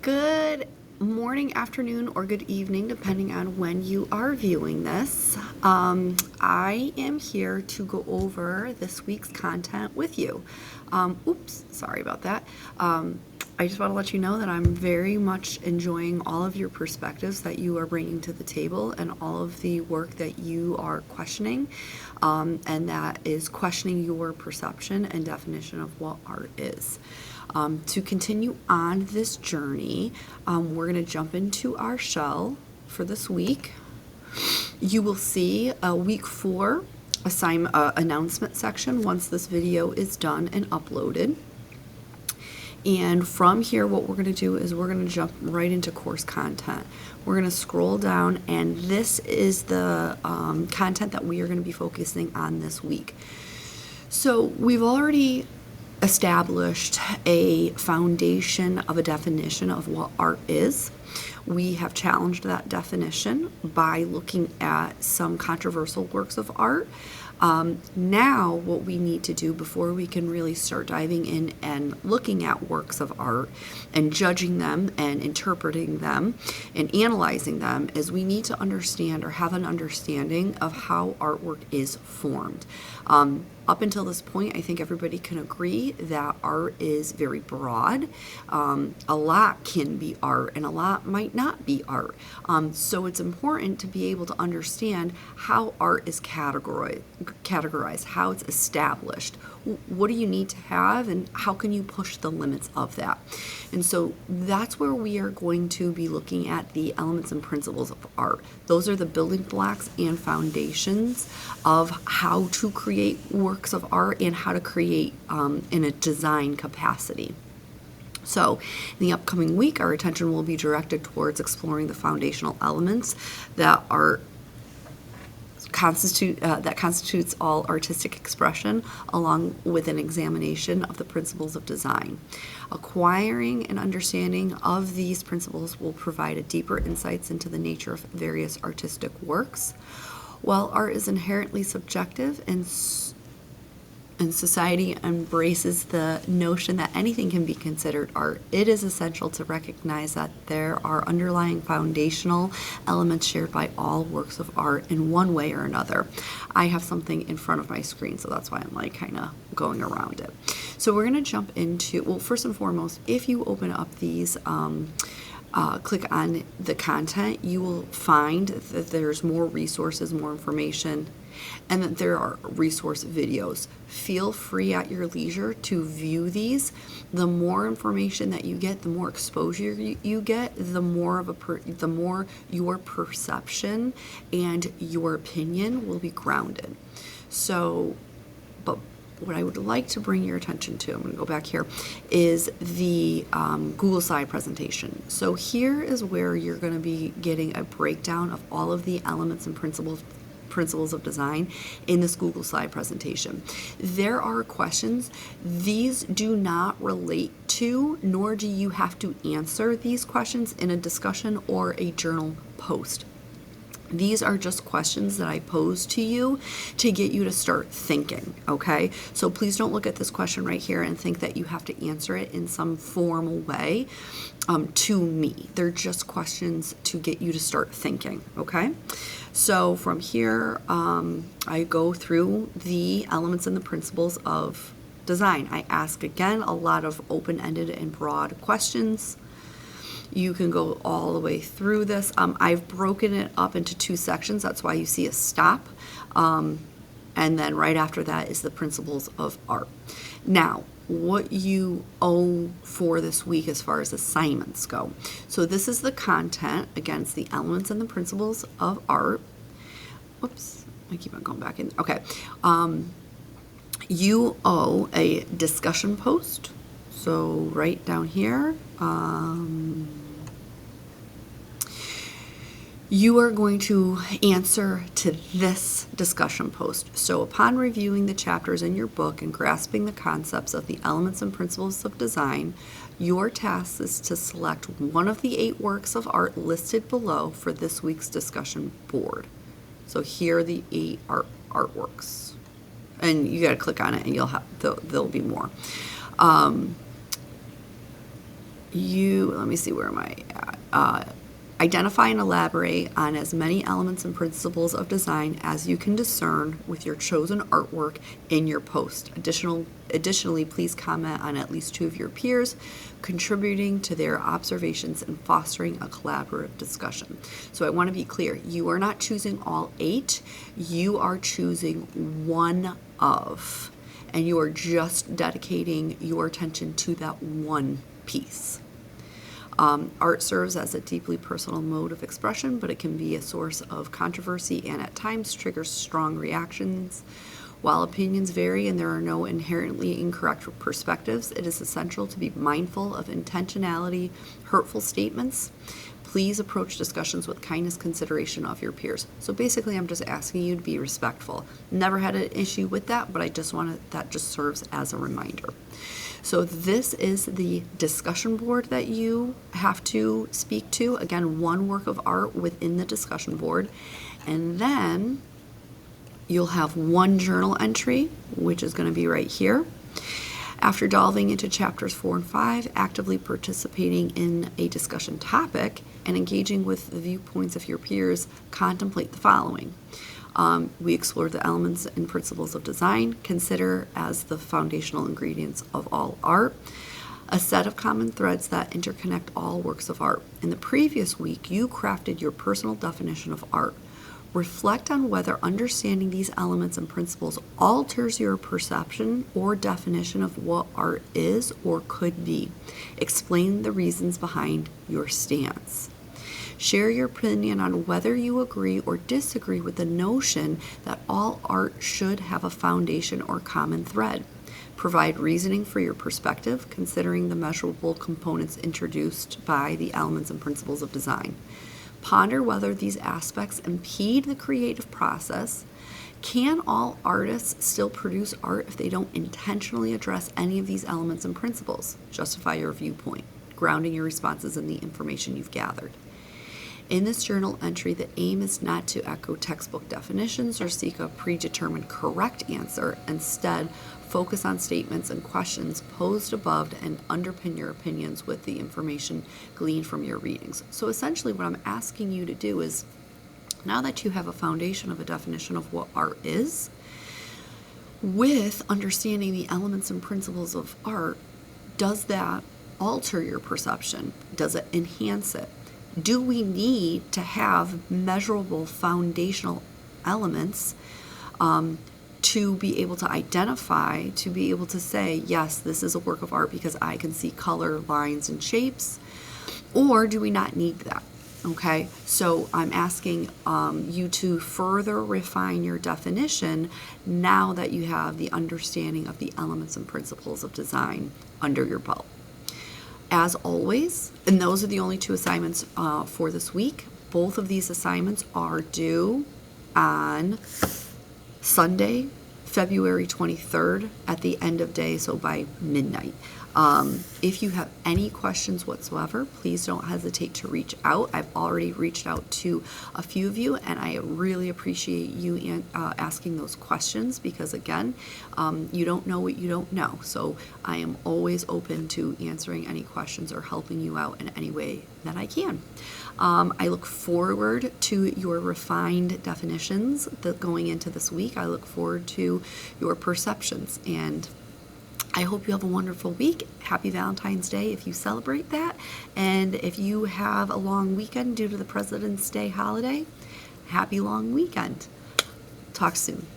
Good morning, afternoon, or good evening, depending on when you are viewing this. I am here to go over this week's content with you. Oops, sorry about that. I just want to let you know that I'm very much enjoying all of your perspectives that you are bringing to the table and all of the work that you are questioning, and that is questioning your perception and definition of what art is. To continue on this journey, we're going to jump into our shell for this week. You will see a week 4 assignment announcement section once this video is done and uploaded. And from here, what we're going to do is we're going to jump right into course content. We're going to scroll down, and this is the content that we are going to be focusing on this week. So we've already established a foundation of a definition of what art is. We have challenged that definition by looking at some controversial works of art. Now what we need to do before we can really start diving in and looking at works of art and judging them and interpreting them and analyzing them is we need to understand or have an understanding of how artwork is formed. Up until this point, I think everybody can agree that art is very broad. A lot can be art and a lot might not be art. So it's important to be able to understand how art is categorized, how it's established. What do you need to have and how can you push the limits of that? And so that's where we are going to be looking at the elements and principles of art. Those are the building blocks and foundations of how to create works of art and how to create in a design capacity. So in the upcoming week, our attention will be directed towards exploring the foundational elements that constitutes all artistic expression, along with an examination of the principles of design. Acquiring an understanding of these principles will provide a deeper insights into the nature of various artistic works. While art is inherently subjective and society embraces the notion that anything can be considered art, it is essential to recognize that there are underlying foundational elements shared by all works of art in one way or another. I have something in front of my screen, so that's why I'm like kind of going around it. So we're going to jump into, well, first and foremost, if you open up these click on the content, you will find that there's more resources, more information, and that there are resource videos. Feel free at your leisure to view these. The more information that you get, the more exposure you get, the more your perception and your opinion will be grounded. So, but what I would like to bring your attention to, I'm going to go back here, is the Google slide presentation. So here is where you're going to be getting a breakdown of all of the elements and principles of design in this Google slide presentation. There are questions. These do not relate to, nor do you have to answer these questions in a discussion or a journal post. These are just questions that I pose to you to get you to start thinking, okay? So please don't look at this question right here and think that you have to answer it in some formal way to me. They're just questions to get you to start thinking, okay? So from here, I go through the elements and the principles of design. I ask, again, a lot of open-ended and broad questions. You can go all the way through this. I've broken it up into 2 sections. That's why you see a stop. And then right after that is the principles of art. Now, what you owe for this week as far as assignments go. So this is the content against the elements and the principles of art. Oops, I keep on going back in. Okay. You owe a discussion post. So right down here, you are going to answer to this discussion post. So upon reviewing the chapters in your book and grasping the concepts of the elements and principles of design, your task is to select one of the 8 works of art listed below for this week's discussion board. So here are the 8 artworks. And you got to click on it and you'll have, there'll be more. let me see, where am I at? Identify and elaborate on as many elements and principles of design as you can discern with your chosen artwork in your post. Additionally, please comment on at least 2 of your peers, contributing to their observations and fostering a collaborative discussion. So I want to be clear, you are not choosing all 8, you are choosing one of, and you are just dedicating your attention to that one piece. Art serves as a deeply personal mode of expression, but it can be a source of controversy and at times triggers strong reactions. While opinions vary and there are no inherently incorrect perspectives, it is essential to be mindful of intentionality, hurtful statements. Please approach discussions with kindness, consideration of your peers. So basically, I'm just asking you to be respectful. Never had an issue with that, but that just serves as a reminder. So this is the discussion board that you have to speak to. Again, one work of art within the discussion board. And then you'll have one journal entry, which is going to be right here. After delving into chapters 4 and 5, actively participating in a discussion topic, and engaging with the viewpoints of your peers, contemplate the following. We explore the elements and principles of design, consider as the foundational ingredients of all art, a set of common threads that interconnect all works of art. In the previous week, you crafted your personal definition of art. Reflect on whether understanding these elements and principles alters your perception or definition of what art is or could be. Explain the reasons behind your stance. Share your opinion on whether you agree or disagree with the notion that all art should have a foundation or common thread. Provide reasoning for your perspective, considering the measurable components introduced by the elements and principles of design. Ponder whether these aspects impede the creative process. Can all artists still produce art if they don't intentionally address any of these elements and principles? Justify your viewpoint, grounding your responses in the information you've gathered. In this journal entry, the aim is not to echo textbook definitions or seek a predetermined correct answer. Instead, focus on statements and questions posed above and underpin your opinions with the information gleaned from your readings. So essentially what I'm asking you to do is, now that you have a foundation of a definition of what art is, with understanding the elements and principles of art, does that alter your perception? Does it enhance it? Do we need to have measurable foundational elements to be able to identify, to be able to say, yes, this is a work of art because I can see color, lines, and shapes? Or do we not need that? Okay, so I'm asking you to further refine your definition now that you have the understanding of the elements and principles of design under your belt. As always, and those are the only 2 assignments for this week. Both of these assignments are due on Sunday, February 23rd at the end of day, so by midnight. If you have any questions whatsoever, please don't hesitate to reach out. I've already reached out to a few of you, and I really appreciate you asking those questions because, again, you don't know what you don't know. So I am always open to answering any questions or helping you out in any way that I can. I look forward to your refined definitions going into this week. I look forward to your perceptions, and I hope you have a wonderful week. Happy Valentine's Day if you celebrate that. And if you have a long weekend due to the President's Day holiday, happy long weekend. Talk soon.